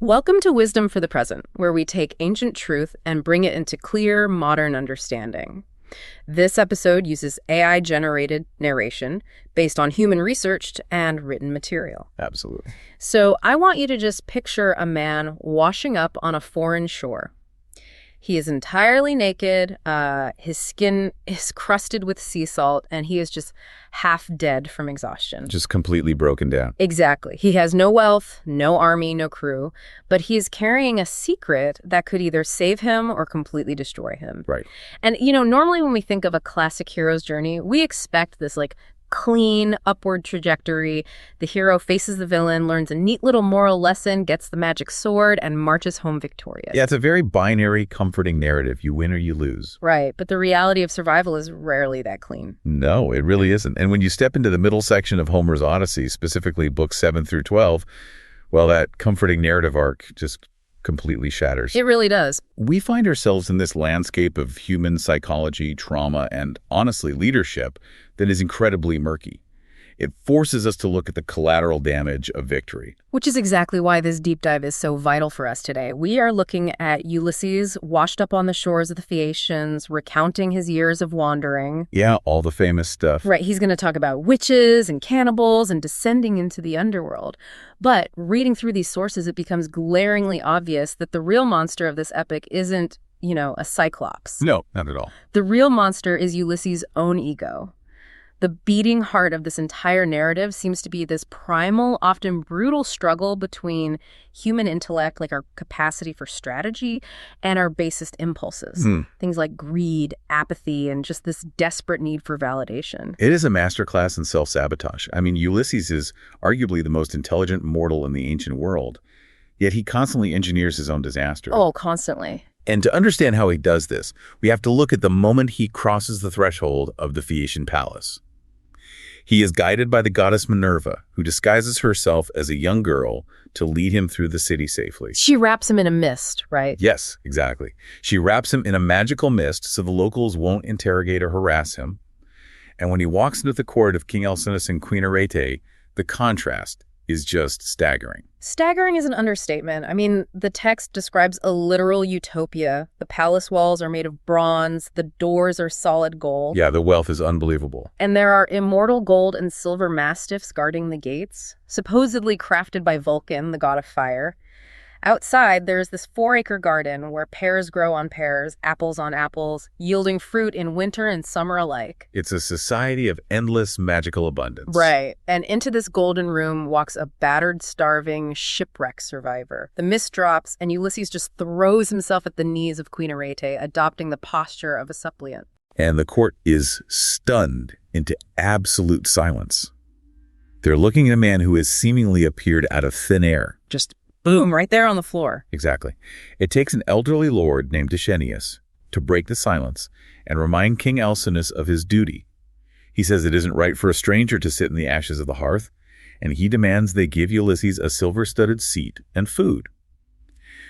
Welcome to Wisdom for the Present, where we take ancient truth and bring it into clear, modern understanding. This episode uses AI-generated narration based on human researched and written material. Absolutely. So I want you to just picture a man washing up on a foreign shore. He is entirely naked, his skin is crusted with sea salt, and he is just half dead from exhaustion. Just completely broken down. Exactly. He has no wealth, no army, no crew, but he is carrying a secret that could either save him or completely destroy him. Right. And, normally when we think of a classic hero's journey, we expect this, clean upward trajectory. The hero faces the villain, learns a neat little moral lesson, gets the magic sword, and marches home victorious. Yeah, it's a very binary, comforting narrative. You win or you lose. Right, but the reality of survival is rarely that clean. No, it really isn't. And when you step into the middle section of Homer's Odyssey, specifically books 7 through 12, well, that comforting narrative arc just completely shatters. It really does. We find ourselves in this landscape of human psychology, trauma, and honestly, leadership that is incredibly murky. It forces us to look at the collateral damage of victory. Which is exactly why this deep dive is so vital for us today. We are looking at Ulysses washed up on the shores of the Phaeacians, recounting his years of wandering. Yeah, all the famous stuff. Right, he's going to talk about witches and cannibals and descending into the underworld. But reading through these sources, it becomes glaringly obvious that the real monster of this epic isn't, a cyclops. No, not at all. The real monster is Ulysses' own ego. The beating heart of this entire narrative seems to be this primal, often brutal struggle between human intellect, like our capacity for strategy, and our basest impulses. Things like greed, apathy, and just this desperate need for validation. It is a masterclass in self-sabotage. I mean, Ulysses is arguably the most intelligent mortal in the ancient world, yet he constantly engineers his own disaster. Oh, constantly. And to understand how he does this, we have to look at the moment he crosses the threshold of the Phaeacian palace. He is guided by the goddess Minerva, who disguises herself as a young girl to lead him through the city safely. She wraps him in a mist, right? Yes, exactly. She wraps him in a magical mist so the locals won't interrogate or harass him. And when he walks into the court of King Alcinous and Queen Arete, the contrast is just staggering. Staggering is an understatement. I mean, the text describes a literal utopia. The palace walls are made of bronze. The doors are solid gold. Yeah, the wealth is unbelievable. And there are immortal gold and silver mastiffs guarding the gates, supposedly crafted by Vulcan, the god of fire. Outside, there's this 4-acre garden where pears grow on pears, apples on apples, yielding fruit in winter and summer alike. It's a society of endless magical abundance. Right. And into this golden room walks a battered, starving shipwreck survivor. The mist drops, and Ulysses just throws himself at the knees of Queen Arete, adopting the posture of a suppliant. And the court is stunned into absolute silence. They're looking at a man who has seemingly appeared out of thin air. Just boom, right there on the floor. Exactly. It takes an elderly lord named Dicenius to break the silence and remind King Alcinous of his duty. He says it isn't right for a stranger to sit in the ashes of the hearth, and he demands they give Ulysses a silver-studded seat and food,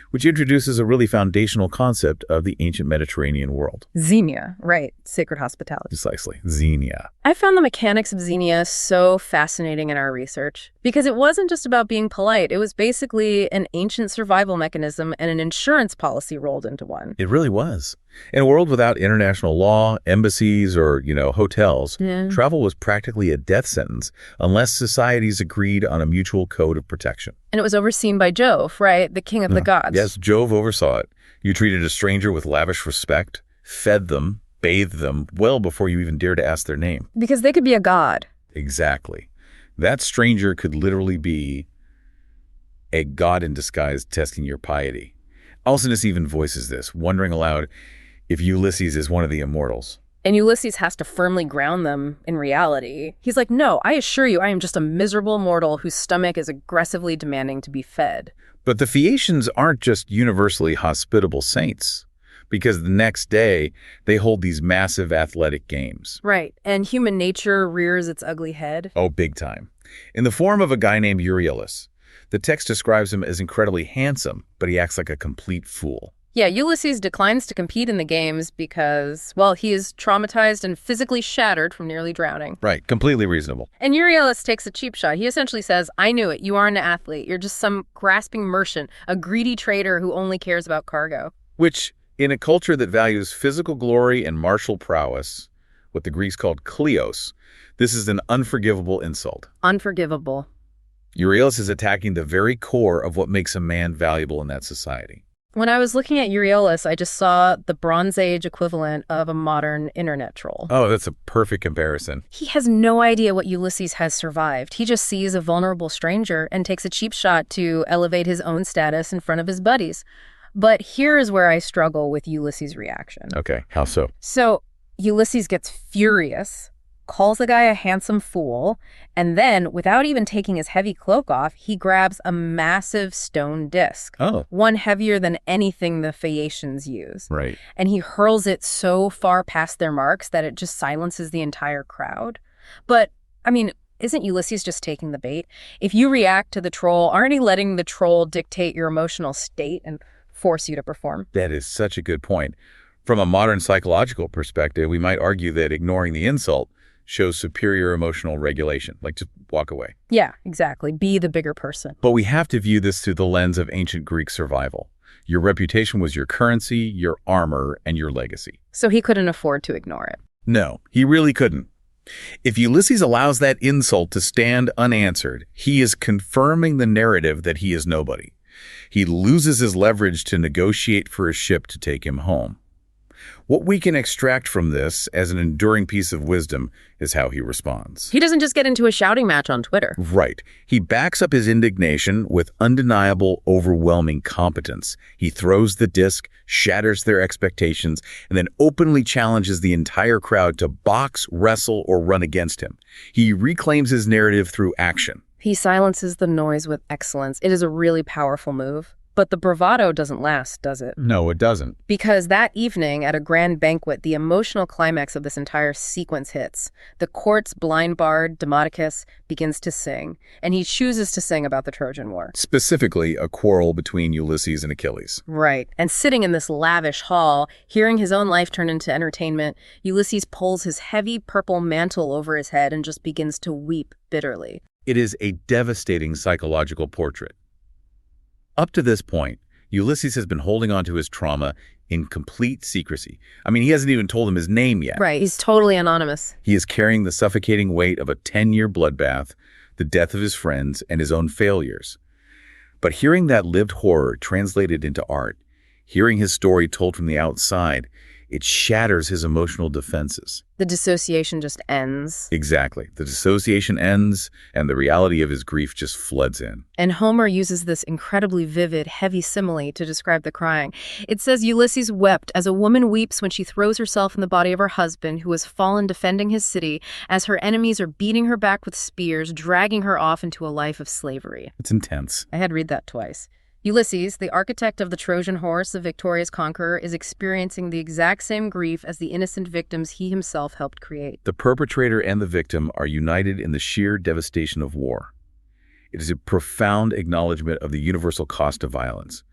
which introduces a really foundational concept of the ancient Mediterranean world. Xenia, right, sacred hospitality. Precisely, Xenia. I found the mechanics of Xenia so fascinating in our research because it wasn't just about being polite. It was basically an ancient survival mechanism and an insurance policy rolled into one. It really was. In a world without international law, embassies, or, hotels, travel was practically a death sentence unless societies agreed on a mutual code of protection. And it was overseen by Jove, right? The king of the gods. Yes, Jove oversaw it. You treated a stranger with lavish respect, fed them, bathed them well before you even dared to ask their name. Because they could be a god. Exactly. That stranger could literally be a god in disguise testing your piety. Alcinous even voices this, wondering aloud if Ulysses is one of the immortals. And Ulysses has to firmly ground them in reality. He's like, no, I assure you, I am just a miserable mortal whose stomach is aggressively demanding to be fed. But the Phaeacians aren't just universally hospitable saints, because the next day they hold these massive athletic games. Right, and human nature rears its ugly head. Oh, big time. In the form of a guy named Euryalus. The text describes him as incredibly handsome, but he acts like a complete fool. Yeah, Ulysses declines to compete in the games because, well, he is traumatized and physically shattered from nearly drowning. Right, completely reasonable. And Euryalus takes a cheap shot. He essentially says, I knew it. You aren't an athlete. You're just some grasping merchant, a greedy trader who only cares about cargo. Which, in a culture that values physical glory and martial prowess, what the Greeks called kleos, this is an unforgivable insult. Unforgivable. Euryalus is attacking the very core of what makes a man valuable in that society. When I was looking at Euryalus, I just saw the Bronze Age equivalent of a modern internet troll. Oh, that's a perfect comparison. He has no idea what Ulysses has survived. He just sees a vulnerable stranger and takes a cheap shot to elevate his own status in front of his buddies. But here is where I struggle with Ulysses' reaction. Okay, how so? So Ulysses gets furious, calls the guy a handsome fool, and then, without even taking his heavy cloak off, he grabs a massive stone disc. Oh. One heavier than anything the Phaeacians use. Right. And he hurls it so far past their marks that it just silences the entire crowd. But, I mean, isn't Ulysses just taking the bait? If you react to the troll, aren't you letting the troll dictate your emotional state and force you to perform? That is such a good point. From a modern psychological perspective, we might argue that ignoring the insult shows superior emotional regulation, like just walk away. Yeah, exactly. Be the bigger person. But we have to view this through the lens of ancient Greek survival. Your reputation was your currency, your armor, and your legacy. So he couldn't afford to ignore it. No, he really couldn't. If Ulysses allows that insult to stand unanswered, he is confirming the narrative that he is nobody. He loses his leverage to negotiate for a ship to take him home. What we can extract from this as an enduring piece of wisdom is how he responds. He doesn't just get into a shouting match on Twitter. Right. He backs up his indignation with undeniable, overwhelming competence. He throws the disc, shatters their expectations, and then openly challenges the entire crowd to box, wrestle, or run against him. He reclaims his narrative through action. He silences the noise with excellence. It is a really powerful move. But the bravado doesn't last, does it? No, it doesn't. Because that evening at a grand banquet, the emotional climax of this entire sequence hits. The court's blind bard, Demodocus, begins to sing, and he chooses to sing about the Trojan War. Specifically, a quarrel between Ulysses and Achilles. Right. And sitting in this lavish hall, hearing his own life turn into entertainment, Ulysses pulls his heavy purple mantle over his head and just begins to weep bitterly. It is a devastating psychological portrait. Up to this point, Ulysses has been holding on to his trauma in complete secrecy. I mean, he hasn't even told him his name yet. Right, he's totally anonymous. He is carrying the suffocating weight of a 10-year bloodbath, the death of his friends, and his own failures. But hearing that lived horror translated into art, hearing his story told from the outside, it shatters his emotional defenses. The dissociation just ends. Exactly. The dissociation ends, and the reality of his grief just floods in. And Homer uses this incredibly vivid, heavy simile to describe the crying. It says Ulysses wept as a woman weeps when she throws herself in the body of her husband, who has fallen defending his city, as her enemies are beating her back with spears, dragging her off into a life of slavery. It's intense. I had read that twice. Ulysses, the architect of the Trojan horse, the victorious conqueror, is experiencing the exact same grief as the innocent victims he himself helped create. The perpetrator and the victim are united in the sheer devastation of war. It is a profound acknowledgement of the universal cost of violence.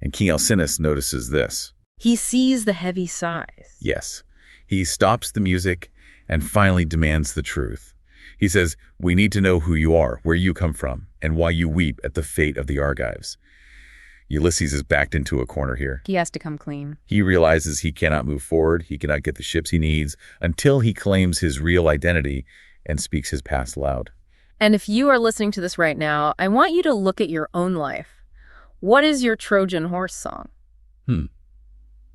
And King Alcinous notices this. He sees the heavy sighs. Yes. He stops the music and finally demands the truth. He says, "We need to know who you are, where you come from, and why you weep at the fate of the Argives." Ulysses is backed into a corner here. He has to come clean. He realizes he cannot move forward, he cannot get the ships he needs, until he claims his real identity and speaks his past loud. And if you are listening to this right now, I want you to look at your own life. What is your Trojan horse song?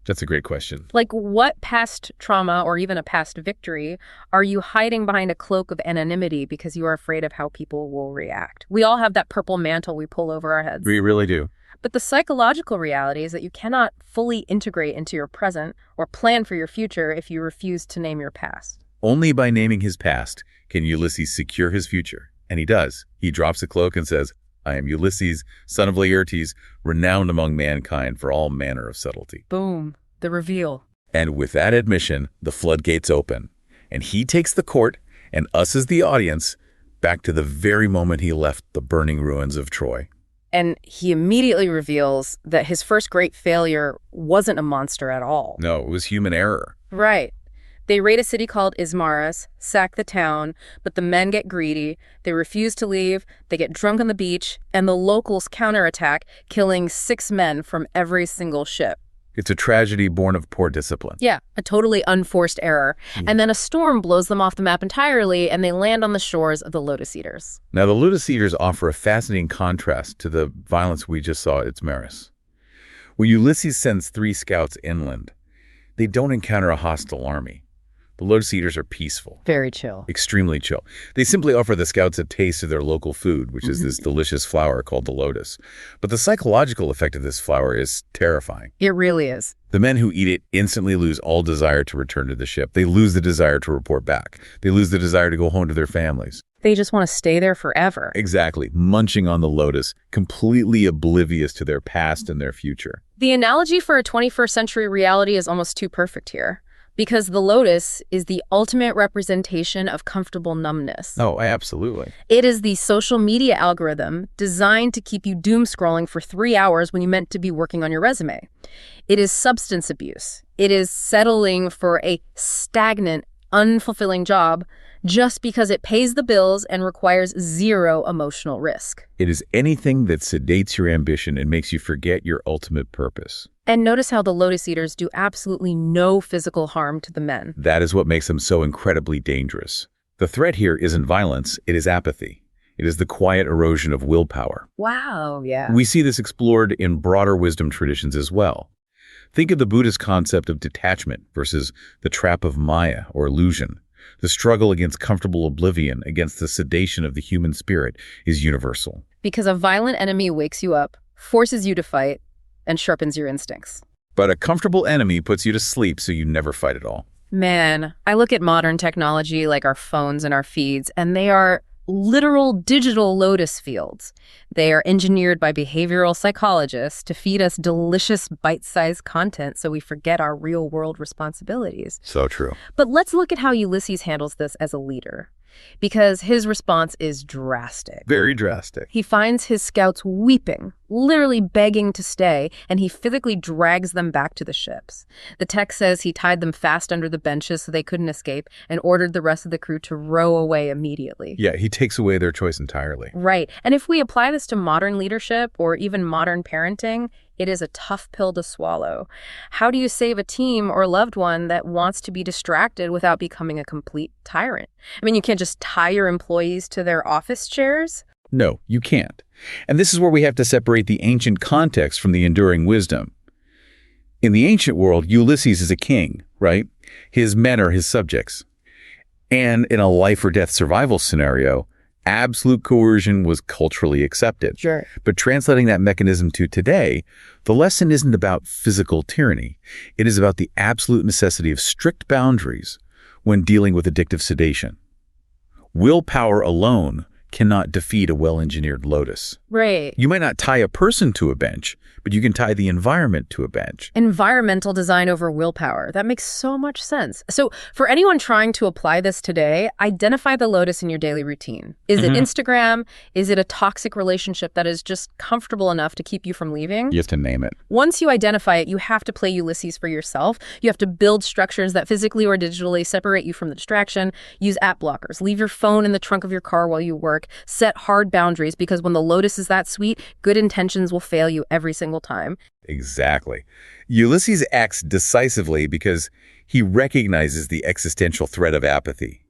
That's a great question. Like, what past trauma or even a past victory are you hiding behind a cloak of anonymity because you are afraid of how people will react? We all have that purple mantle we pull over our heads. We really do. But the psychological reality is that you cannot fully integrate into your present or plan for your future if you refuse to name your past. Only by naming his past can Ulysses secure his future. And he does. He drops the cloak and says, "I am Ulysses, son of Laertes, renowned among mankind for all manner of subtlety." Boom. The reveal. And with that admission, the floodgates open. And he takes the court, and us as the audience, back to the very moment he left the burning ruins of Troy. And he immediately reveals that his first great failure wasn't a monster at all. No, it was human error. Right. They raid a city called Ismaris, sack the town, but the men get greedy. They refuse to leave, they get drunk on the beach, and the locals counterattack, killing 6 men from every single ship. It's a tragedy born of poor discipline. Yeah, a totally unforced error. And then a storm blows them off the map entirely, and they land on the shores of the lotus-eaters. Now, the lotus-eaters offer a fascinating contrast to the violence we just saw at Ismaris. When Ulysses sends 3 scouts inland, they don't encounter a hostile army. The lotus-eaters are peaceful. Very chill. Extremely chill. They simply offer the scouts a taste of their local food, which is this delicious flower called the lotus. But the psychological effect of this flower is terrifying. It really is. The men who eat it instantly lose all desire to return to the ship. They lose the desire to report back. They lose the desire to go home to their families. They just want to stay there forever. Exactly. Munching on the lotus, completely oblivious to their past and their future. The analogy for a 21st century reality is almost too perfect here. Because the lotus is the ultimate representation of comfortable numbness. Oh, absolutely. It is the social media algorithm designed to keep you doom scrolling for 3 hours when you meant to be working on your resume. It is substance abuse. It is settling for a stagnant, unfulfilling job just because it pays the bills and requires 0 emotional risk. It is anything that sedates your ambition and makes you forget your ultimate purpose. And notice how the lotus-eaters do absolutely no physical harm to the men. That is what makes them so incredibly dangerous. The threat here isn't violence, it is apathy. It is the quiet erosion of willpower. Wow, yeah. We see this explored in broader wisdom traditions as well. Think of the Buddhist concept of detachment versus the trap of Maya or illusion. The struggle against comfortable oblivion, against the sedation of the human spirit, is universal. Because a violent enemy wakes you up, forces you to fight, and sharpens your instincts. But a comfortable enemy puts you to sleep so you never fight at all. Man, I look at modern technology like our phones and our feeds, and they are literal digital lotus fields. They are engineered by behavioral psychologists to feed us delicious bite-sized content so we forget our real-world responsibilities. So true. But let's look at how Ulysses handles this as a leader, because his response is drastic. Very drastic. He finds his scouts weeping, literally begging to stay, and he physically drags them back to the ships. The text says he tied them fast under the benches so they couldn't escape and ordered the rest of the crew to row away immediately. Yeah, he takes away their choice entirely. Right. And if we apply this to modern leadership or even modern parenting, it is a tough pill to swallow. How do you save a team or loved one that wants to be distracted without becoming a complete tyrant? I mean, you can't just tie your employees to their office chairs. No, you can't. And this is where we have to separate the ancient context from the enduring wisdom. In the ancient world, Ulysses is a king, right? His men are his subjects. And in a life or death survival scenario, absolute coercion was culturally accepted. Sure. But translating that mechanism to today, the lesson isn't about physical tyranny. It is about the absolute necessity of strict boundaries when dealing with addictive sedation. Willpower alone cannot defeat a well-engineered lotus. Right. You might not tie a person to a bench, but you can tie the environment to a bench. Environmental design over willpower. That makes so much sense. So for anyone trying to apply this today, identify the lotus in your daily routine. Is it Instagram? Is it a toxic relationship that is just comfortable enough to keep you from leaving? You have to name it. Once you identify it, you have to play Ulysses for yourself. You have to build structures that physically or digitally separate you from the distraction. Use app blockers. Leave your phone in the trunk of your car while you work. Set hard boundaries, because when the lotus is that sweet, good intentions will fail you every single time. Exactly. Ulysses acts decisively because he recognizes the existential threat of apathy.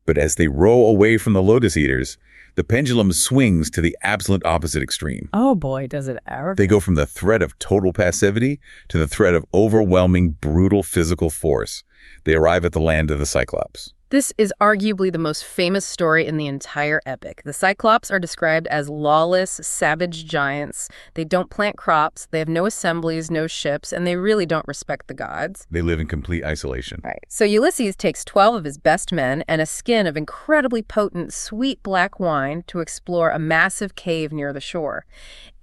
But as they row away from the lotus-eaters, the pendulum swings to the absolute opposite extreme. Oh boy, does it ever. They go from the threat of total passivity to the threat of overwhelming, brutal physical force. They arrive at the land of the Cyclops. This is arguably the most famous story in the entire epic. The Cyclops are described as lawless, savage giants. They don't plant crops, they have no assemblies, no ships, and they really don't respect the gods. They live in complete isolation. Right. So Ulysses takes 12 of his best men and a skin of incredibly potent, sweet black wine to explore a massive cave near the shore.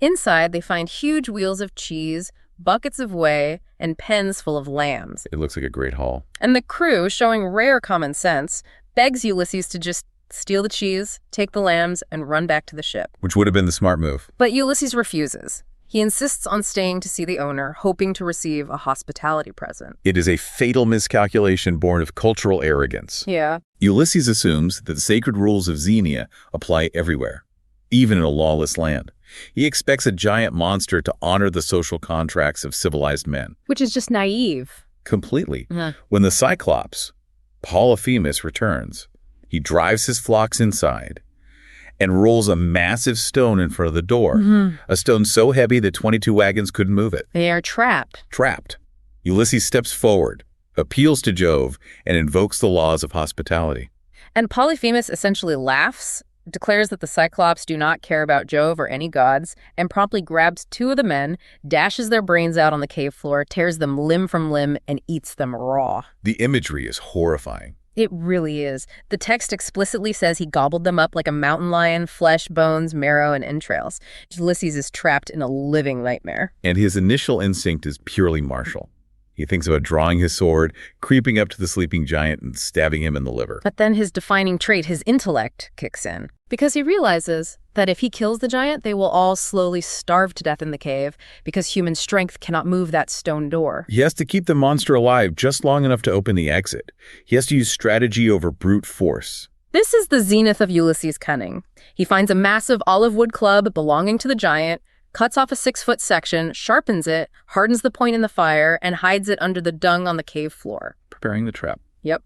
Inside, they find huge wheels of cheese, buckets of whey, and pens full of lambs. It looks like a great haul. And the crew, showing rare common sense, begs Ulysses to just steal the cheese, take the lambs, and run back to the ship. Which would have been the smart move. But Ulysses refuses. He insists on staying to see the owner, hoping to receive a hospitality present. It is a fatal miscalculation born of cultural arrogance. Yeah. Ulysses assumes that the sacred rules of Xenia apply everywhere, even in a lawless land. He expects a giant monster to honor the social contracts of civilized men. Which is just naive. Completely. When the Cyclops, Polyphemus, returns, he drives his flocks inside and rolls a massive stone in front of the door. A stone so heavy that 22 wagons couldn't move it. They are trapped. Trapped. Ulysses steps forward, appeals to Jove, and invokes the laws of hospitality. And Polyphemus essentially laughs, declares that the Cyclops do not care about Jove or any gods, and promptly grabs 2 of the men, dashes their brains out on the cave floor, tears them limb from limb, and eats them raw. The imagery is horrifying. It really is. The text explicitly says he gobbled them up like a mountain lion, flesh, bones, marrow, and entrails. Ulysses is trapped in a living nightmare. And his initial instinct is purely martial. He thinks about drawing his sword, creeping up to the sleeping giant, and stabbing him in the liver. But then his defining trait, his intellect, kicks in. Because he realizes that if he kills the giant, they will all slowly starve to death in the cave because human strength cannot move that stone door. He has to keep the monster alive just long enough to open the exit. He has to use strategy over brute force. This is the zenith of Ulysses' cunning. He finds a massive olive wood club belonging to the giant, cuts off a 6-foot section, sharpens it, hardens the point in the fire, and hides it under the dung on the cave floor. Preparing the trap. Yep.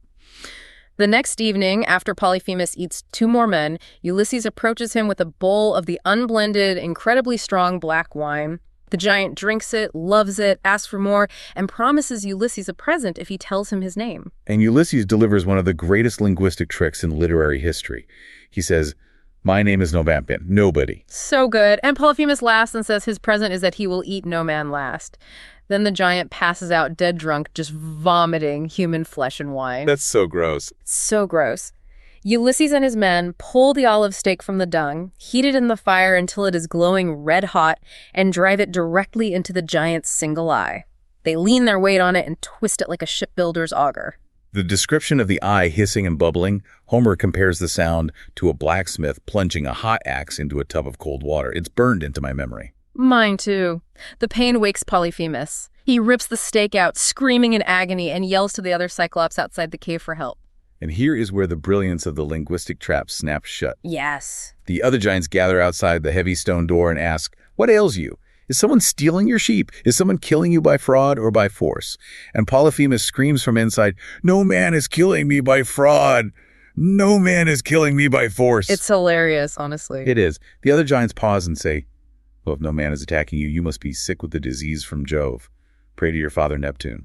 The next evening, after Polyphemus eats 2 more men, Ulysses approaches him with a bowl of the unblended, incredibly strong black wine. The giant drinks it, loves it, asks for more, and promises Ulysses a present if he tells him his name. And Ulysses delivers one of the greatest linguistic tricks in literary history. He says, "My name is nobody." So good. And Polyphemus laughs and says his present is that he will eat no man last. Then the giant passes out dead drunk, just vomiting human flesh and wine. That's so gross. So gross. Ulysses and his men pull the olive stake from the dung, heat it in the fire until it is glowing red hot, and drive it directly into the giant's single eye. They lean their weight on it and twist it like a shipbuilder's auger. The description of the eye hissing and bubbling, Homer compares the sound to a blacksmith plunging a hot axe into a tub of cold water. It's burned into my memory. Mine too. The pain wakes Polyphemus. He rips the stake out, screaming in agony, and yells to the other Cyclops outside the cave for help. And here is where the brilliance of the linguistic trap snaps shut. Yes. The other giants gather outside the heavy stone door and ask, "What ails you? Is someone stealing your sheep? Is someone killing you by fraud or by force?" And Polyphemus screams from inside, "No man is killing me by fraud. No man is killing me by force." It's hilarious, honestly. It is. The other giants pause and say, "Well, if no man is attacking you, you must be sick with the disease from Jove. Pray to your father Neptune."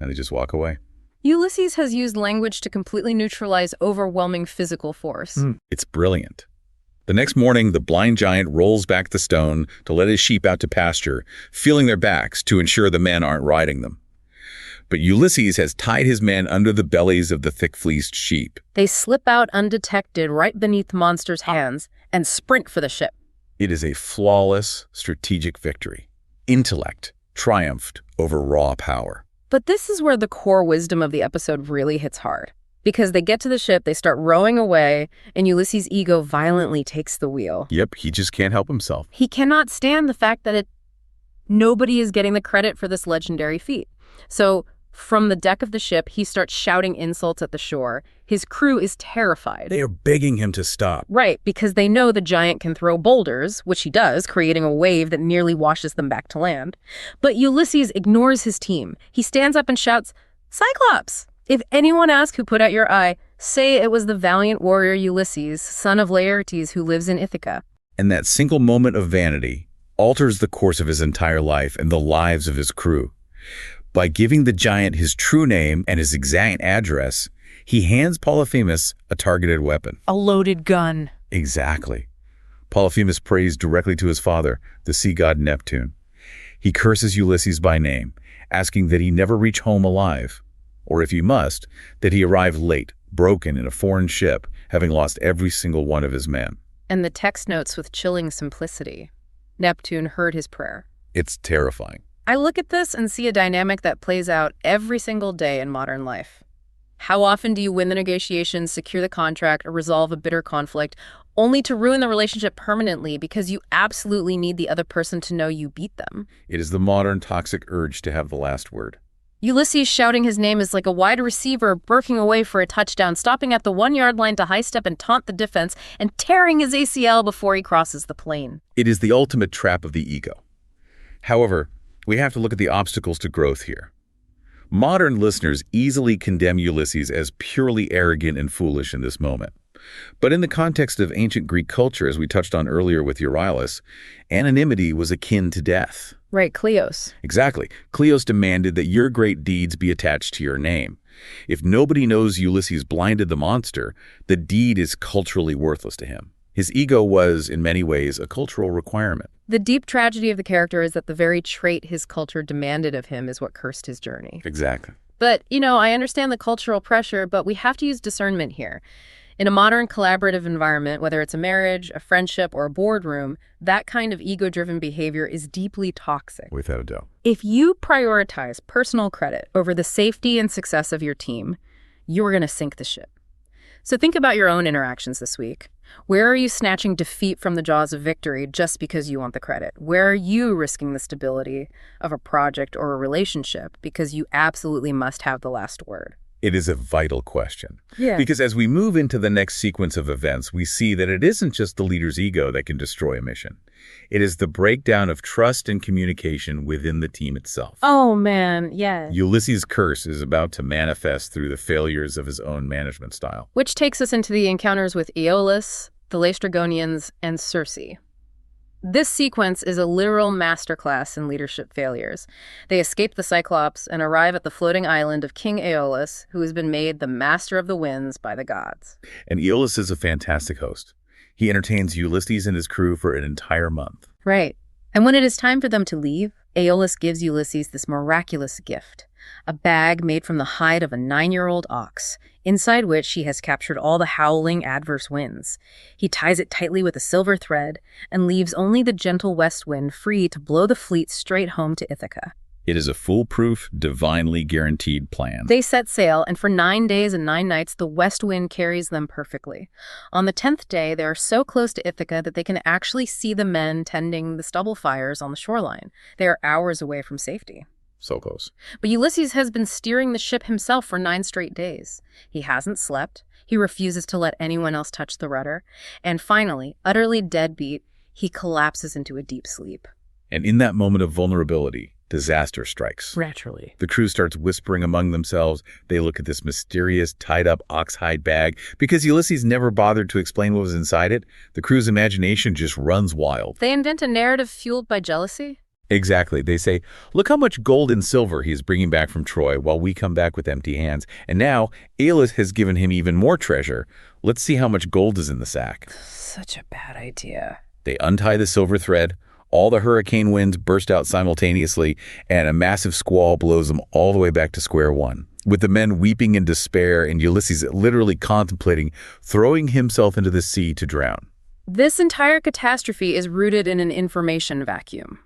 And they just walk away. Ulysses has used language to completely neutralize overwhelming physical force. It's brilliant. The next morning, the blind giant rolls back the stone to let his sheep out to pasture, feeling their backs to ensure the men aren't riding them. But Ulysses has tied his men under the bellies of the thick-fleeced sheep. They slip out undetected right beneath the monster's hands and sprint for the ship. It is a flawless, strategic victory. Intellect triumphed over raw power. But this is where the core wisdom of the episode really hits hard. Because they get to the ship, they start rowing away, and Ulysses' ego violently takes the wheel. Yep, he just can't help himself. He cannot stand the fact that nobody is getting the credit for this legendary feat. So from the deck of the ship, he starts shouting insults at the shore. His crew is terrified. They are begging him to stop. Right, because they know the giant can throw boulders, which he does, creating a wave that nearly washes them back to land. But Ulysses ignores his team. He stands up and shouts, "Cyclops! If anyone asks who put out your eye, say it was the valiant warrior Ulysses, son of Laertes, who lives in Ithaca." And that single moment of vanity alters the course of his entire life and the lives of his crew. By giving the giant his true name and his exact address, he hands Polyphemus a targeted weapon. A loaded gun. Exactly. Polyphemus prays directly to his father, the sea god Neptune. He curses Ulysses by name, asking that he never reach home alive, or if he must, that he arrive late, broken in a foreign ship, having lost every single one of his men. And the text notes with chilling simplicity. Neptune heard his prayer. It's terrifying. I look at this and see a dynamic that plays out every single day in modern life. How often do you win the negotiations, secure the contract, or resolve a bitter conflict, only to ruin the relationship permanently because you absolutely need the other person to know you beat them? It is the modern toxic urge to have the last word. Ulysses shouting his name is like a wide receiver breaking away for a touchdown, stopping at the 1-yard line to high step and taunt the defense, and tearing his ACL before he crosses the plane. It is the ultimate trap of the ego. However, we have to look at the obstacles to growth here. Modern listeners easily condemn Ulysses as purely arrogant and foolish in this moment. But in the context of ancient Greek culture, as we touched on earlier with Euryalus, anonymity was akin to death. Right, Kleos. Exactly. Kleos demanded that your great deeds be attached to your name. If nobody knows Ulysses blinded the monster, the deed is culturally worthless to him. His ego was, in many ways, a cultural requirement. The deep tragedy of the character is that the very trait his culture demanded of him is what cursed his journey. Exactly. But, I understand the cultural pressure, but we have to use discernment here. In a modern collaborative environment, whether it's a marriage, a friendship, or a boardroom, that kind of ego-driven behavior is deeply toxic. Without a doubt. If you prioritize personal credit over the safety and success of your team, you're going to sink the ship. So think about your own interactions this week. Where are you snatching defeat from the jaws of victory just because you want the credit? Where are you risking the stability of a project or a relationship because you absolutely must have the last word? It is a vital question. Yeah. Because as we move into the next sequence of events, we see that it isn't just the leader's ego that can destroy a mission. It is the breakdown of trust and communication within the team itself. Oh, man, yeah. Ulysses' curse is about to manifest through the failures of his own management style. Which takes us into the encounters with Aeolus, the Laestrygonians, and Circe. This sequence is a literal masterclass in leadership failures. They escape the Cyclops and arrive at the floating island of King Aeolus, who has been made the master of the winds by the gods. And Aeolus is a fantastic host. He entertains Ulysses and his crew for an entire month. Right. And when it is time for them to leave, Aeolus gives Ulysses this miraculous gift, a bag made from the hide of a 9-year-old ox, inside which he has captured all the howling adverse winds. He ties it tightly with a silver thread and leaves only the gentle west wind free to blow the fleet straight home to Ithaca. It is a foolproof, divinely guaranteed plan. They set sail, and for 9 days and 9 nights, the west wind carries them perfectly. On the 10th day, they are so close to Ithaca that they can actually see the men tending the stubble fires on the shoreline. They are hours away from safety. So close. But Ulysses has been steering the ship himself for 9 straight days. He hasn't slept. He refuses to let anyone else touch the rudder. And finally, utterly deadbeat, he collapses into a deep sleep. And in that moment of vulnerability, disaster strikes. Naturally. The crew starts whispering among themselves. They look at this mysterious, tied-up ox-hide bag. Because Ulysses never bothered to explain what was inside it, the crew's imagination just runs wild. They invent a narrative fueled by jealousy? Exactly. They say, look how much gold and silver he is bringing back from Troy while we come back with empty hands. And now, Aeolus has given him even more treasure. Let's see how much gold is in the sack. Such a bad idea. They untie the silver thread. All the hurricane winds burst out simultaneously, and a massive squall blows them all the way back to square one, with the men weeping in despair and Ulysses literally contemplating throwing himself into the sea to drown. This entire catastrophe is rooted in an information vacuum.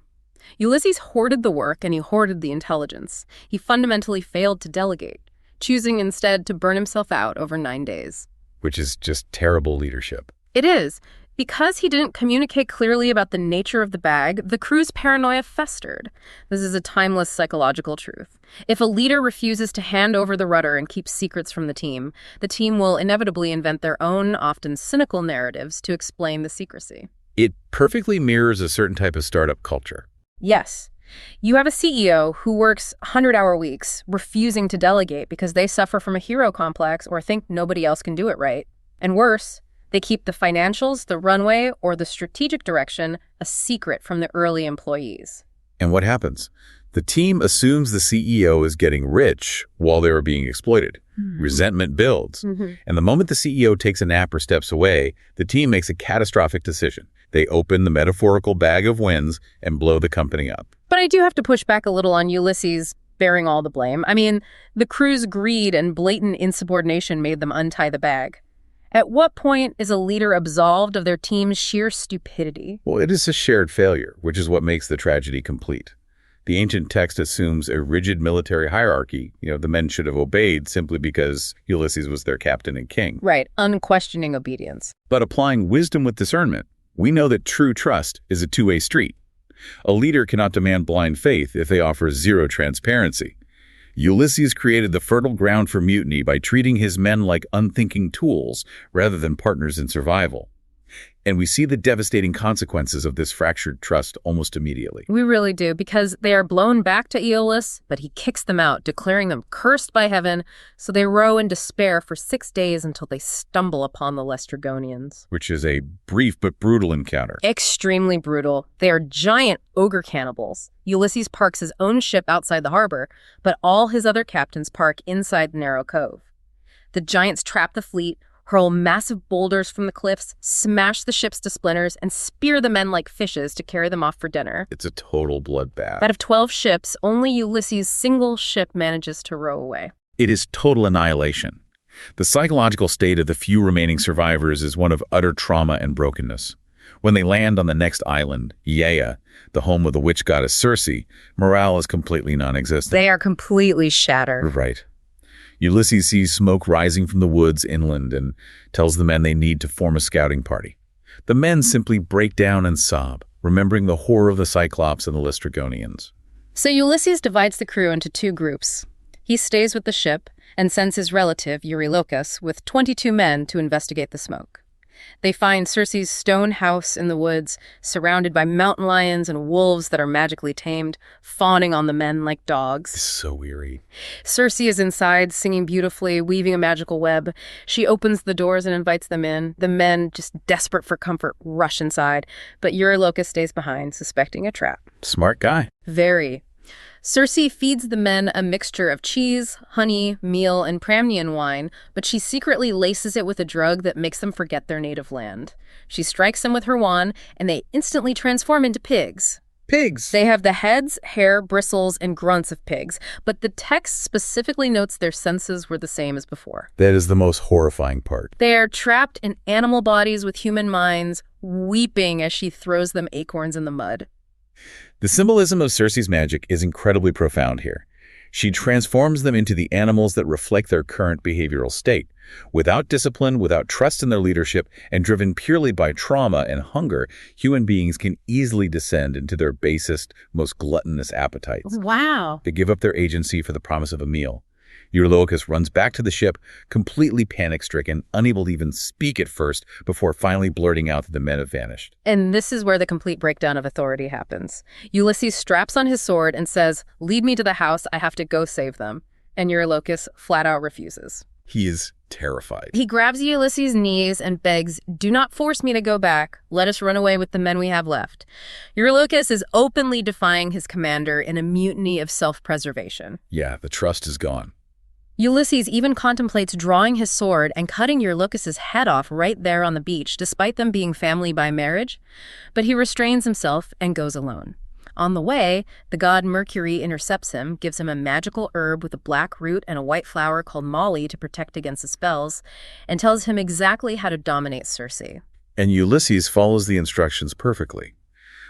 Ulysses hoarded the work and he hoarded the intelligence. He fundamentally failed to delegate, choosing instead to burn himself out over 9 days. Which is just terrible leadership. It is. Because he didn't communicate clearly about the nature of the bag, the crew's paranoia festered. This is a timeless psychological truth. If a leader refuses to hand over the rudder and keep secrets from the team will inevitably invent their own, often cynical narratives to explain the secrecy. It perfectly mirrors a certain type of startup culture. Yes. You have a CEO who works 100-hour weeks, refusing to delegate because they suffer from a hero complex or think nobody else can do it right. And worse, they keep the financials, the runway, or the strategic direction a secret from the early employees. And what happens? The team assumes the CEO is getting rich while they are being exploited. Resentment builds. And the moment the CEO takes a nap or steps away, the team makes a catastrophic decision. They open the metaphorical bag of winds and blow the company up. But I do have to push back a little on Ulysses bearing all the blame. I mean, the crew's greed and blatant insubordination made them untie the bag. At what point is a leader absolved of their team's sheer stupidity? Well, it is a shared failure, which is what makes the tragedy complete. The ancient text assumes a rigid military hierarchy. The men should have obeyed simply because Ulysses was their captain and king. Right, unquestioning obedience. But applying wisdom with discernment, we know that true trust is a two-way street. A leader cannot demand blind faith if they offer zero transparency. Ulysses created the fertile ground for mutiny by treating his men like unthinking tools rather than partners in survival. And we see the devastating consequences of this fractured trust almost immediately. We really do, because they are blown back to Aeolus, but he kicks them out, declaring them cursed by heaven, so they row in despair for 6 days until they stumble upon the Laestrygonians. Which is a brief but brutal encounter. Extremely brutal. They are giant ogre cannibals. Ulysses parks his own ship outside the harbor, but all his other captains park inside the narrow cove. The giants trap the fleet, hurl massive boulders from the cliffs, smash the ships to splinters, and spear the men like fishes to carry them off for dinner. It's a total bloodbath. Out of 12 ships, only Ulysses' single ship manages to row away. It is total annihilation. The psychological state of the few remaining survivors is one of utter trauma and brokenness. When they land on the next island, Aea, the home of the witch goddess Circe, morale is completely non-existent. They are completely shattered. Right. Ulysses sees smoke rising from the woods inland and tells the men they need to form a scouting party. The men simply break down and sob, remembering the horror of the Cyclops and the Laestrygonians. So Ulysses divides the crew into 2 groups. He stays with the ship and sends his relative, Eurylochus, with 22 men to investigate the smoke. They find Circe's stone house in the woods, surrounded by mountain lions and wolves that are magically tamed, fawning on the men like dogs. It's so eerie. Circe is inside, singing beautifully, weaving a magical web. She opens the doors and invites them in. The men, just desperate for comfort, rush inside, but Eurylochus stays behind, suspecting a trap. Smart guy. Very. Circe feeds the men a mixture of cheese, honey, meal, and Pramnian wine, but she secretly laces it with a drug that makes them forget their native land. She strikes them with her wand, and they instantly transform into pigs. Pigs! They have the heads, hair, bristles, and grunts of pigs, but the text specifically notes their senses were the same as before. That is the most horrifying part. They are trapped in animal bodies with human minds, weeping as she throws them acorns in the mud. The symbolism of Circe's magic is incredibly profound here. She transforms them into the animals that reflect their current behavioral state. Without discipline, without trust in their leadership, and driven purely by trauma and hunger, human beings can easily descend into their basest, most gluttonous appetites. Wow. They give up their agency for the promise of a meal. Eurylochus runs back to the ship, completely panic-stricken, unable to even speak at first, before finally blurting out that the men have vanished. And this is where the complete breakdown of authority happens. Ulysses straps on his sword and says, "Lead me to the house, I have to go save them." And Eurylochus flat out refuses. He is terrified. He grabs Ulysses' knees and begs, "Do not force me to go back. Let us run away with the men we have left." Eurylochus is openly defying his commander in a mutiny of self-preservation. Yeah, the trust is gone. Ulysses even contemplates drawing his sword and cutting Eurylochus' head off right there on the beach, despite them being family by marriage. But he restrains himself and goes alone. On the way, the god Mercury intercepts him, gives him a magical herb with a black root and a white flower called Molly to protect against the spells, and tells him exactly how to dominate Circe. And Ulysses follows the instructions perfectly.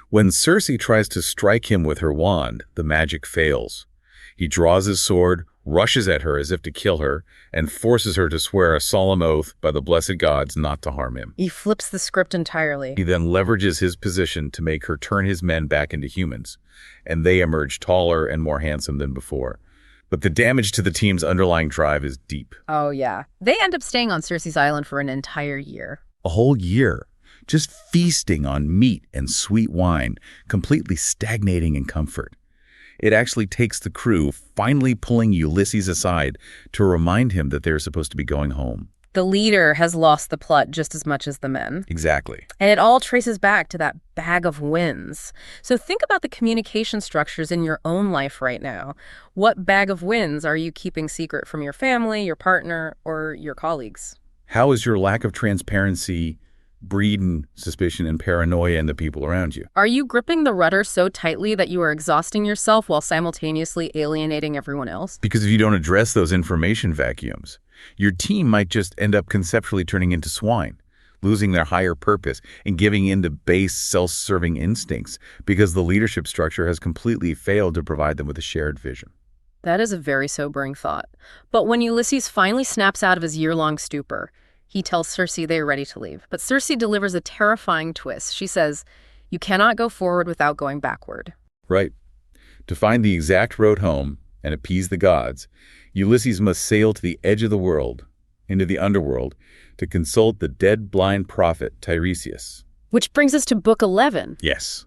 When Circe tries to strike him with her wand, the magic fails. He draws his sword, rushes at her as if to kill her, and forces her to swear a solemn oath by the blessed gods not to harm him. He flips the script entirely. He then leverages his position to make her turn his men back into humans, and they emerge taller and more handsome than before. But the damage to the team's underlying drive is deep. Oh, yeah. They end up staying on Circe's island for an entire year. A whole year, just feasting on meat and sweet wine, completely stagnating in comfort. It actually takes the crew finally pulling Ulysses aside to remind him that they're supposed to be going home. The leader has lost the plot just as much as the men. Exactly. And it all traces back to that bag of winds. So think about the communication structures in your own life right now. What bag of winds are you keeping secret from your family, your partner, or your colleagues? How is your lack of transparency breeding suspicion and paranoia in the people around you? Are you gripping the rudder so tightly that you are exhausting yourself while simultaneously alienating everyone else? Because if you don't address those information vacuums, your team might just end up conceptually turning into swine, losing their higher purpose and giving in to base, self-serving instincts because the leadership structure has completely failed to provide them with a shared vision. That is a very sobering thought. But when Ulysses finally snaps out of his year-long stupor, he tells Circe they are ready to leave. But Circe delivers a terrifying twist. She says, "You cannot go forward without going backward." Right. To find the exact road home and appease the gods, Ulysses must sail to the edge of the world, into the underworld, to consult the dead blind prophet Tiresias. Which brings us to Book 11. Yes.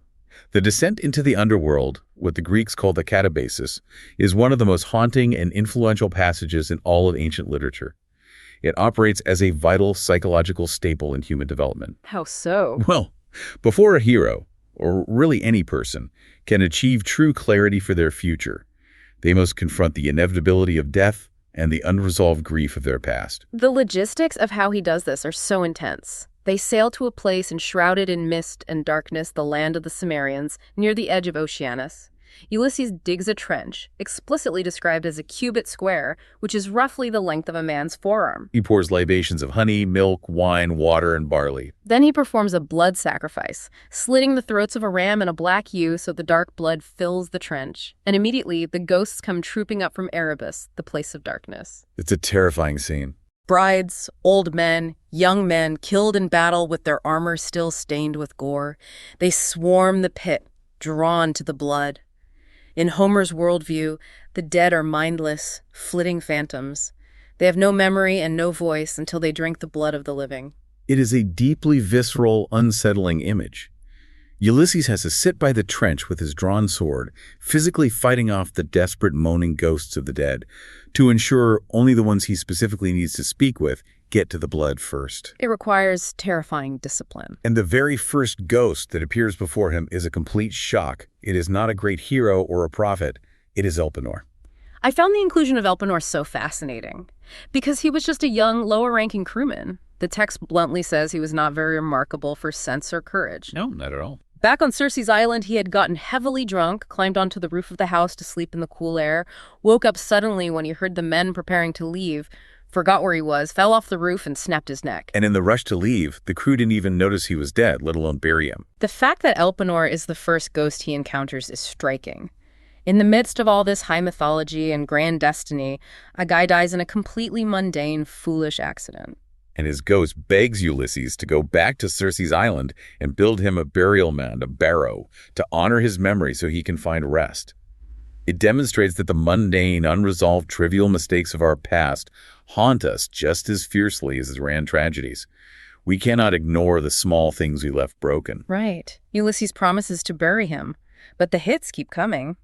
The descent into the underworld, what the Greeks call the katabasis, is one of the most haunting and influential passages in all of ancient literature. It operates as a vital psychological staple in human development. How so? Well, before a hero, or really any person, can achieve true clarity for their future, they must confront the inevitability of death and the unresolved grief of their past. The logistics of how he does this are so intense. They sail to a place enshrouded in mist and darkness, the land of the Cimmerians, near the edge of Oceanus. Ulysses digs a trench, explicitly described as a cubit square, which is roughly the length of a man's forearm. He pours libations of honey, milk, wine, water, and barley. Then he performs a blood sacrifice, slitting the throats of a ram and a black ewe so the dark blood fills the trench. And immediately, the ghosts come trooping up from Erebus, the place of darkness. It's a terrifying scene. Brides, old men, young men killed in battle with their armor still stained with gore. They swarm the pit, drawn to the blood. In Homer's worldview, the dead are mindless, flitting phantoms. They have no memory and no voice until they drink the blood of the living. It is a deeply visceral, unsettling image. Ulysses has to sit by the trench with his drawn sword, physically fighting off the desperate, moaning ghosts of the dead, to ensure only the ones he specifically needs to speak with get to the blood first. It requires terrifying discipline. And the very first ghost that appears before him is a complete shock. It is not a great hero or a prophet. It is Elpenor. I found the inclusion of Elpenor so fascinating, because he was just a young, lower-ranking crewman. The text bluntly says he was not very remarkable for sense or courage. No, not at all. Back on Circe's island, he had gotten heavily drunk, climbed onto the roof of the house to sleep in the cool air, woke up suddenly when he heard the men preparing to leave, forgot where he was, fell off the roof, and snapped his neck. And in the rush to leave, the crew didn't even notice he was dead, let alone bury him. The fact that Elpenor is the first ghost he encounters is striking. In the midst of all this high mythology and grand destiny, a guy dies in a completely mundane, foolish accident. And his ghost begs Ulysses to go back to Circe's island and build him a burial mound, a barrow, to honor his memory so he can find rest. It demonstrates that the mundane, unresolved, trivial mistakes of our past haunt us just as fiercely as the grand tragedies. We cannot ignore the small things we left broken. Right. Ulysses promises to bury him, but the hits keep coming.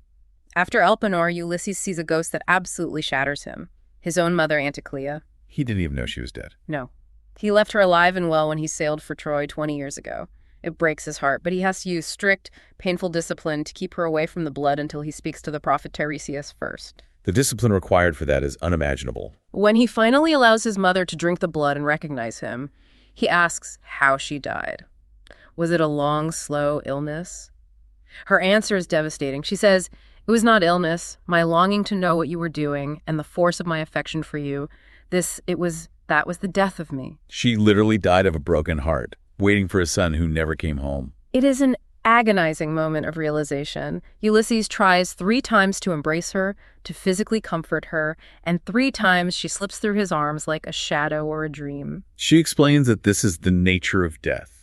After Elpenor, Ulysses sees a ghost that absolutely shatters him. His own mother, Anticlea. He didn't even know she was dead. No. He left her alive and well when he sailed for Troy 20 years ago. It breaks his heart, but he has to use strict, painful discipline to keep her away from the blood until he speaks to the prophet Tiresias first. The discipline required for that is unimaginable. When he finally allows his mother to drink the blood and recognize him, he asks how she died. Was it a long, slow illness? Her answer is devastating. She says, "It was not illness, my longing to know what you were doing and the force of my affection for you. That was the death of me." She literally died of a broken heart, waiting for a son who never came home. It is an agonizing moment of realization. Ulysses tries 3 times to embrace her, to physically comfort her, and 3 times she slips through his arms like a shadow or a dream. She explains that this is the nature of death.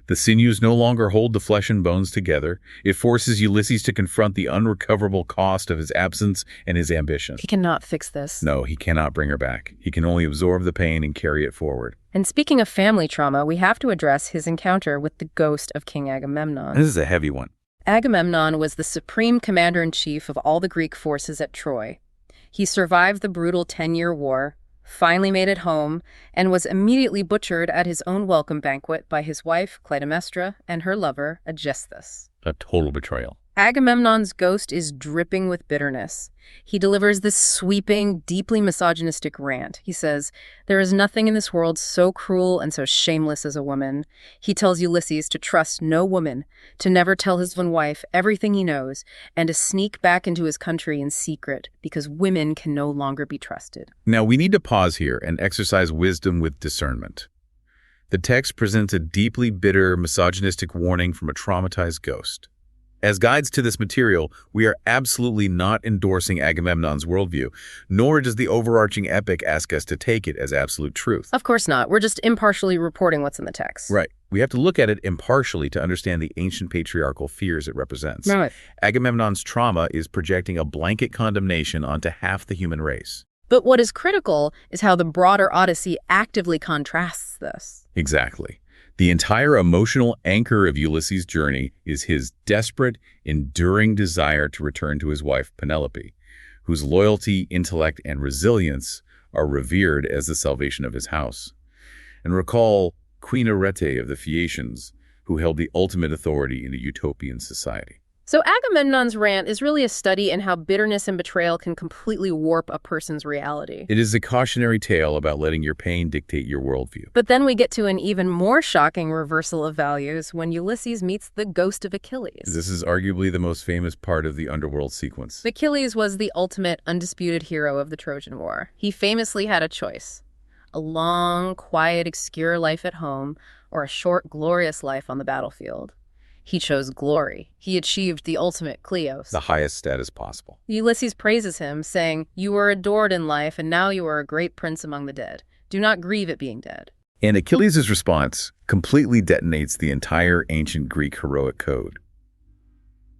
The sinews no longer hold the flesh and bones together. It forces Ulysses to confront the unrecoverable cost of his absence and his ambition. He cannot fix this. No, he cannot bring her back. He can only absorb the pain and carry it forward. And speaking of family trauma, we have to address his encounter with the ghost of King Agamemnon. This is a heavy one. Agamemnon was the supreme commander-in-chief of all the Greek forces at Troy. He survived the brutal 10-year war, finally made it home, and was immediately butchered at his own welcome banquet by his wife, Clytemnestra, and her lover, Aegisthus. A total betrayal. Agamemnon's ghost is dripping with bitterness. He delivers this sweeping, deeply misogynistic rant. He says, "There is nothing in this world so cruel and so shameless as a woman." He tells Ulysses to trust no woman, to never tell his own wife everything he knows, and to sneak back into his country in secret, because women can no longer be trusted. Now, we need to pause here and exercise wisdom with discernment. The text presents a deeply bitter, misogynistic warning from a traumatized ghost. As guides to this material, we are absolutely not endorsing Agamemnon's worldview, nor does the overarching epic ask us to take it as absolute truth. Of course not. We're just impartially reporting what's in the text. Right. We have to look at it impartially to understand the ancient patriarchal fears it represents. Right. Agamemnon's trauma is projecting a blanket condemnation onto half the human race. But what is critical is how the broader Odyssey actively contrasts this. Exactly. The entire emotional anchor of Ulysses' journey is his desperate, enduring desire to return to his wife Penelope, whose loyalty, intellect, and resilience are revered as the salvation of his house. And recall Queen Arete of the Phaeacians, who held the ultimate authority in a utopian society. So Agamemnon's rant is really a study in how bitterness and betrayal can completely warp a person's reality. It is a cautionary tale about letting your pain dictate your worldview. But then we get to an even more shocking reversal of values when Ulysses meets the ghost of Achilles. This is arguably the most famous part of the underworld sequence. Achilles was the ultimate, undisputed hero of the Trojan War. He famously had a choice: a long, quiet, obscure life at home, or a short, glorious life on the battlefield. He chose glory. He achieved the ultimate kleos. The highest status possible. Ulysses praises him, saying, "You were adored in life, and now you are a great prince among the dead. Do not grieve at being dead." And Achilles' response completely detonates the entire ancient Greek heroic code.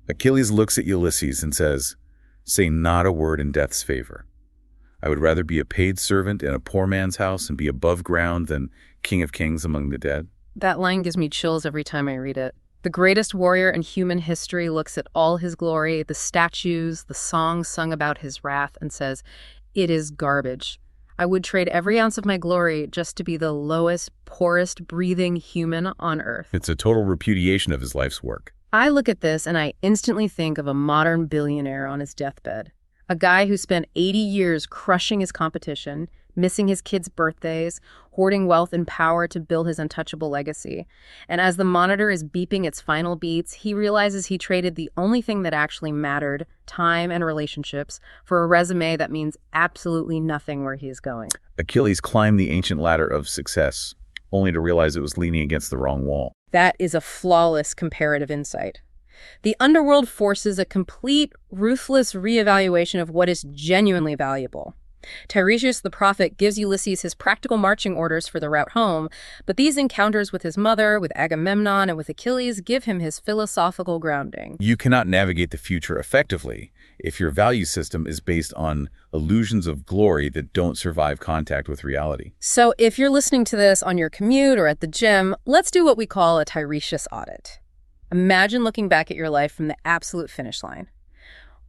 Achilles looks at Ulysses and says, "Say not a word in death's favor. I would rather be a paid servant in a poor man's house and be above ground than king of kings among the dead." That line gives me chills every time I read it. The greatest warrior in human history looks at all his glory, the statues, the songs sung about his wrath, and says, "It is garbage. I would trade every ounce of my glory just to be the lowest, poorest breathing human on earth." It's a total repudiation of his life's work. I look at this and I instantly think of a modern billionaire on his deathbed. A guy who spent 80 years crushing his competition, missing his kids' birthdays, hoarding wealth and power to build his untouchable legacy. And as the monitor is beeping its final beats, he realizes he traded the only thing that actually mattered, time and relationships, for a resume that means absolutely nothing where he is going. Achilles climbed the ancient ladder of success, only to realize it was leaning against the wrong wall. That is a flawless comparative insight. The underworld forces a complete, ruthless reevaluation of what is genuinely valuable. Tiresias the prophet gives Ulysses his practical marching orders for the route home, but these encounters with his mother, with Agamemnon, and with Achilles give him his philosophical grounding. You cannot navigate the future effectively if your value system is based on illusions of glory that don't survive contact with reality. So if you're listening to this on your commute or at the gym, let's do what we call a Tiresias audit. Imagine looking back at your life from the absolute finish line.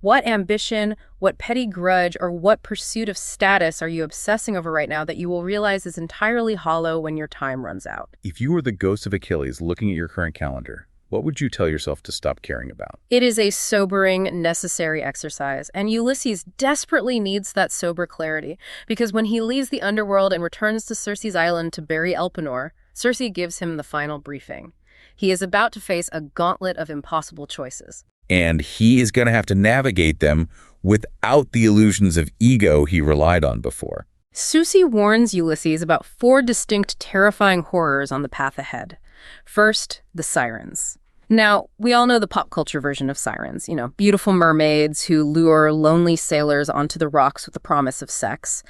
What ambition, what petty grudge, or what pursuit of status are you obsessing over right now that you will realize is entirely hollow when your time runs out? If you were the ghost of Achilles looking at your current calendar, what would you tell yourself to stop caring about? It is a sobering, necessary exercise, and Ulysses desperately needs that sober clarity, because when he leaves the underworld and returns to Circe's island to bury Elpenor, Circe gives him the final briefing. He is about to face a gauntlet of impossible choices. And he is going to have to navigate them without the illusions of ego he relied on before. Circe warns Ulysses about 4 distinct, terrifying horrors on the path ahead. First, the sirens. Now, we all know the pop culture version of sirens, beautiful mermaids who lure lonely sailors onto the rocks with the promise of sex.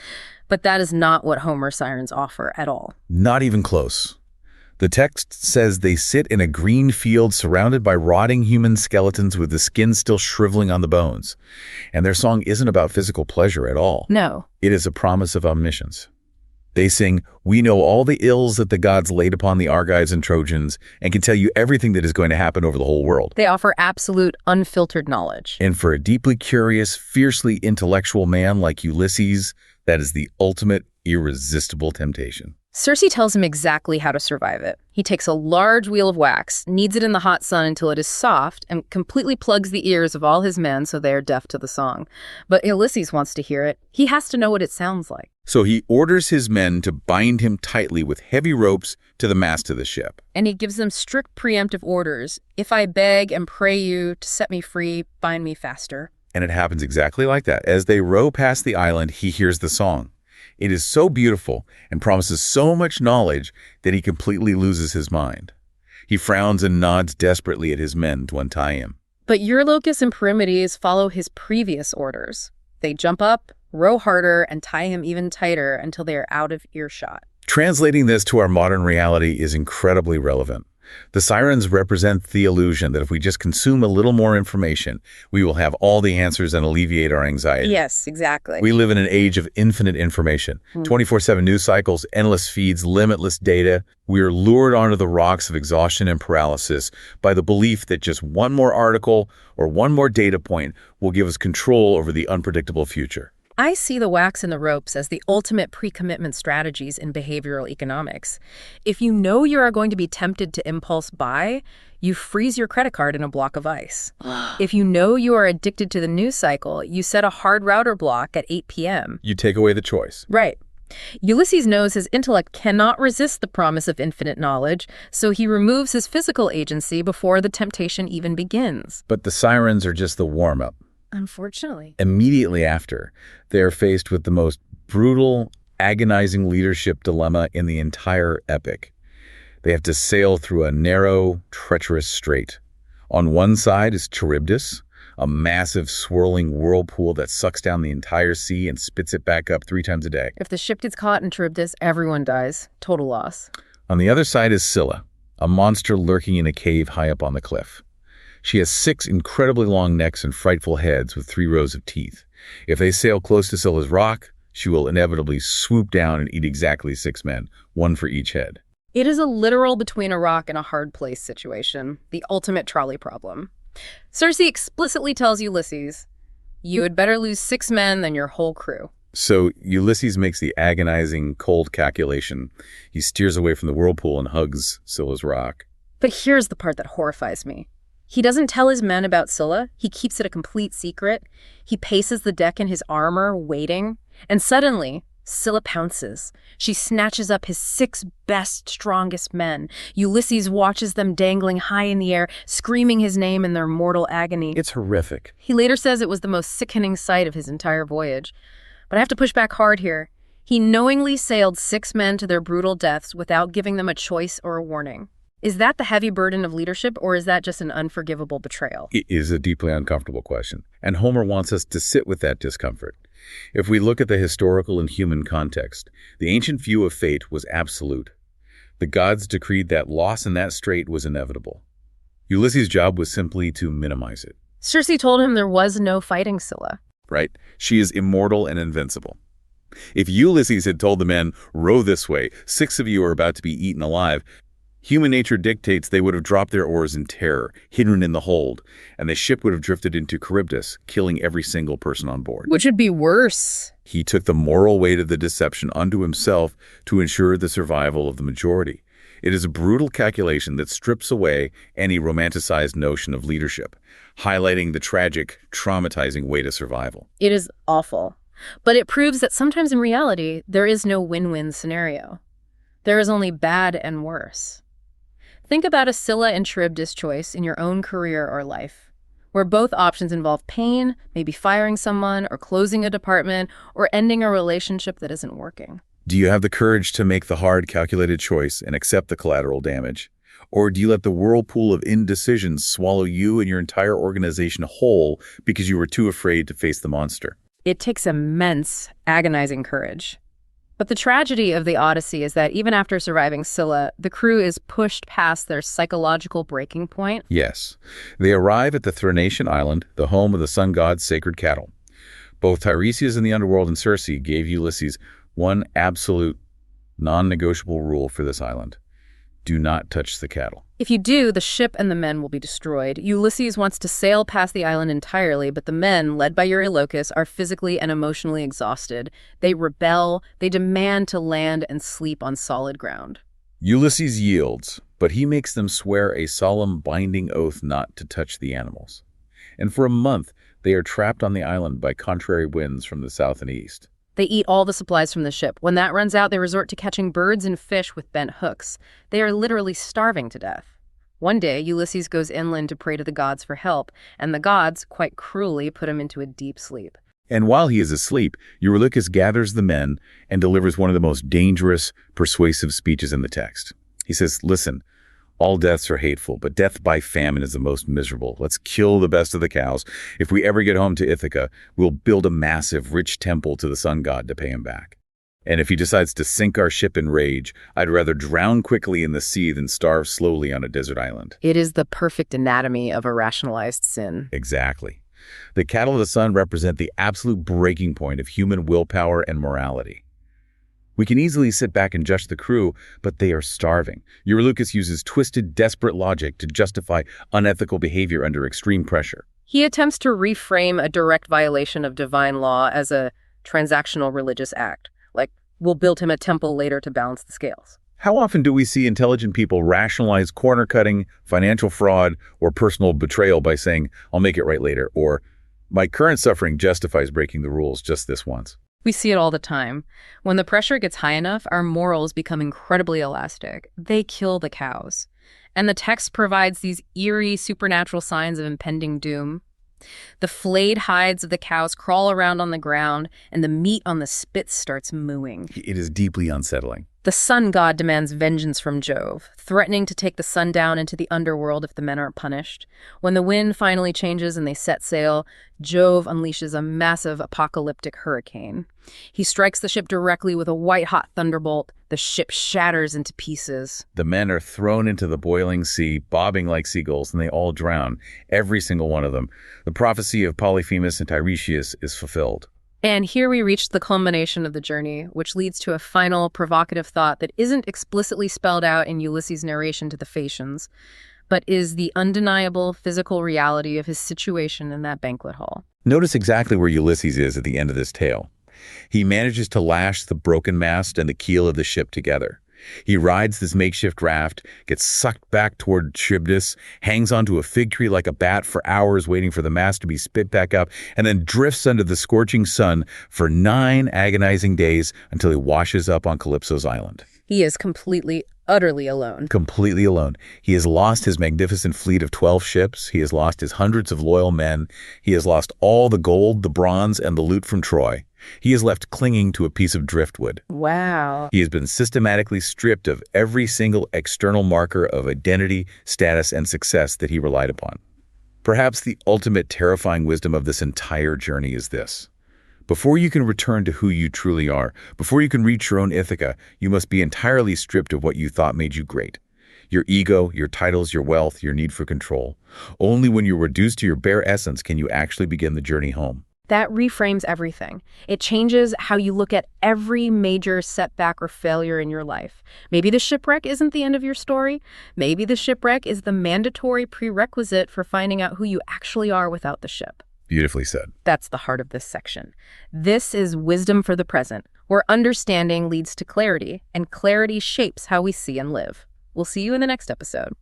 But that is not what Homer's sirens offer at all. Not even close. The text says they sit in a green field surrounded by rotting human skeletons with the skin still shriveling on the bones. And their song isn't about physical pleasure at all. No. It is a promise of omniscience. They sing, "We know all the ills that the gods laid upon the Argives and Trojans and can tell you everything that is going to happen over the whole world." They offer absolute, unfiltered knowledge. And for a deeply curious, fiercely intellectual man like Ulysses, that is the ultimate, irresistible temptation. Circe tells him exactly how to survive it. He takes a large wheel of wax, kneads it in the hot sun until it is soft, and completely plugs the ears of all his men so they are deaf to the song. But Ulysses wants to hear it. He has to know what it sounds like. So he orders his men to bind him tightly with heavy ropes to the mast of the ship. And he gives them strict preemptive orders. "If I beg and pray you to set me free, bind me faster." And it happens exactly like that. As they row past the island, he hears the song. It is so beautiful and promises so much knowledge that he completely loses his mind. He frowns and nods desperately at his men to untie him. But Eurylochus and Perimedes follow his previous orders. They jump up, row harder, and tie him even tighter until they are out of earshot. Translating this to our modern reality is incredibly relevant. The sirens represent the illusion that if we just consume a little more information, we will have all the answers and alleviate our anxiety. Yes, exactly. We live in an age of infinite information, 24/7 news cycles, endless feeds, limitless data. We are lured onto the rocks of exhaustion and paralysis by the belief that just one more article or one more data point will give us control over the unpredictable future. I see the wax and the ropes as the ultimate pre-commitment strategies in behavioral economics. If you know you are going to be tempted to impulse buy, you freeze your credit card in a block of ice. If you know you are addicted to the news cycle, you set a hard router block at 8 p.m. You take away the choice. Right. Ulysses knows his intellect cannot resist the promise of infinite knowledge, so he removes his physical agency before the temptation even begins. But the sirens are just the warm-up. Unfortunately. Immediately after, they are faced with the most brutal, agonizing leadership dilemma in the entire epic. They have to sail through a narrow, treacherous strait. On one side is Charybdis, a massive, swirling whirlpool that sucks down the entire sea and spits it back up 3 times a day. If the ship gets caught in Charybdis, everyone dies. Total loss. On the other side is Scylla, a monster lurking in a cave high up on the cliff. She has 6 incredibly long necks and frightful heads with 3 rows of teeth. If they sail close to Scylla's rock, she will inevitably swoop down and eat exactly 6 men, 1 for each head. It is a literal between a rock and a hard place situation, the ultimate trolley problem. Circe explicitly tells Ulysses, you had better lose 6 men than your whole crew. So Ulysses makes the agonizing, cold calculation. He steers away from the whirlpool and hugs Scylla's rock. But here's the part that horrifies me. He doesn't tell his men about Scylla. He keeps it a complete secret. He paces the deck in his armor, waiting. And suddenly, Scylla pounces. She snatches up his 6 best, strongest men. Ulysses watches them dangling high in the air, screaming his name in their mortal agony. It's horrific. He later says it was the most sickening sight of his entire voyage. But I have to push back hard here. He knowingly sailed 6 men to their brutal deaths without giving them a choice or a warning. Is that the heavy burden of leadership, or is that just an unforgivable betrayal? It is a deeply uncomfortable question, and Homer wants us to sit with that discomfort. If we look at the historical and human context, the ancient view of fate was absolute. The gods decreed that loss in that strait was inevitable. Ulysses' job was simply to minimize it. Circe told him there was no fighting Scylla. Right? She is immortal and invincible. If Ulysses had told the men, row this way, 6 of you are about to be eaten alive, human nature dictates they would have dropped their oars in terror, hidden in the hold, and the ship would have drifted into Charybdis, killing every single person on board. Which would be worse. He took the moral weight of the deception unto himself to ensure the survival of the majority. It is a brutal calculation that strips away any romanticized notion of leadership, highlighting the tragic, traumatizing weight of survival. It is awful. But it proves that sometimes in reality, there is no win-win scenario. There is only bad and worse. Think about a Scylla and Charybdis choice in your own career or life, where both options involve pain, maybe firing someone, or closing a department, or ending a relationship that isn't working. Do you have the courage to make the hard, calculated choice and accept the collateral damage? Or do you let the whirlpool of indecisions swallow you and your entire organization whole because you were too afraid to face the monster? It takes immense, agonizing courage. But the tragedy of the Odyssey is that even after surviving Scylla, the crew is pushed past their psychological breaking point. Yes. They arrive at the Thrinacian island, the home of the sun god's sacred cattle. Both Tiresias in the underworld and Circe gave Ulysses one absolute, non-negotiable rule for this island. Do not touch the cattle. If you do, the ship and the men will be destroyed. Ulysses wants to sail past the island entirely, but the men, led by Eurylochus, are physically and emotionally exhausted. They rebel, they demand to land and sleep on solid ground. Ulysses yields, but he makes them swear a solemn, binding oath not to touch the animals. And for a month, they are trapped on the island by contrary winds from the south and east. They eat all the supplies from the ship. When that runs out, they resort to catching birds and fish with bent hooks. They are literally starving to death. One day, Ulysses goes inland to pray to the gods for help, and the gods, quite cruelly, put him into a deep sleep. And while he is asleep, Eurylochus gathers the men and delivers one of the most dangerous, persuasive speeches in the text. He says, listen, all deaths are hateful, but death by famine is the most miserable. Let's kill the best of the cows. If we ever get home to Ithaca, we'll build a massive, rich temple to the sun god to pay him back. And if he decides to sink our ship in rage, I'd rather drown quickly in the sea than starve slowly on a desert island. It is the perfect anatomy of a rationalized sin. Exactly. The cattle of the sun represent the absolute breaking point of human willpower and morality. We can easily sit back and judge the crew, but they are starving. Eurylochus uses twisted, desperate logic to justify unethical behavior under extreme pressure. He attempts to reframe a direct violation of divine law as a transactional religious act, like we'll build him a temple later to balance the scales. How often do we see intelligent people rationalize corner-cutting, financial fraud, or personal betrayal by saying, I'll make it right later, or my current suffering justifies breaking the rules just this once? We see it all the time. When the pressure gets high enough, our morals become incredibly elastic. They kill the cows. And the text provides these eerie, supernatural signs of impending doom. The flayed hides of the cows crawl around on the ground, and the meat on the spits starts mooing. It is deeply unsettling. The sun god demands vengeance from Jove, threatening to take the sun down into the underworld if the men aren't punished. When the wind finally changes and they set sail, Jove unleashes a massive apocalyptic hurricane. He strikes the ship directly with a white-hot thunderbolt. The ship shatters into pieces. The men are thrown into the boiling sea, bobbing like seagulls, and they all drown, every single one of them. The prophecy of Polyphemus and Tiresias is fulfilled. And here we reach the culmination of the journey, which leads to a final provocative thought that isn't explicitly spelled out in Ulysses' narration to the Phaeacians, but is the undeniable physical reality of his situation in that banquet hall. Notice exactly where Ulysses is at the end of this tale. He manages to lash the broken mast and the keel of the ship together. He rides this makeshift raft, gets sucked back toward Charybdis, hangs onto a fig tree like a bat for hours waiting for the mast to be spit back up, and then drifts under the scorching sun for 9 agonizing days until he washes up on Calypso's island. He is completely, utterly alone. Completely alone. He has lost his magnificent fleet of 12 ships. He has lost his hundreds of loyal men. He has lost all the gold, the bronze, and the loot from Troy. He is left clinging to a piece of driftwood. Wow. He has been systematically stripped of every single external marker of identity, status, and success that he relied upon. Perhaps the ultimate terrifying wisdom of this entire journey is this. Before you can return to who you truly are, before you can reach your own Ithaca, you must be entirely stripped of what you thought made you great. Your ego, your titles, your wealth, your need for control. Only when you're reduced to your bare essence can you actually begin the journey home. That reframes everything. It changes how you look at every major setback or failure in your life. Maybe the shipwreck isn't the end of your story. Maybe the shipwreck is the mandatory prerequisite for finding out who you actually are without the ship. Beautifully said. That's the heart of this section. This is wisdom for the present, where understanding leads to clarity, and clarity shapes how we see and live. We'll see you in the next episode.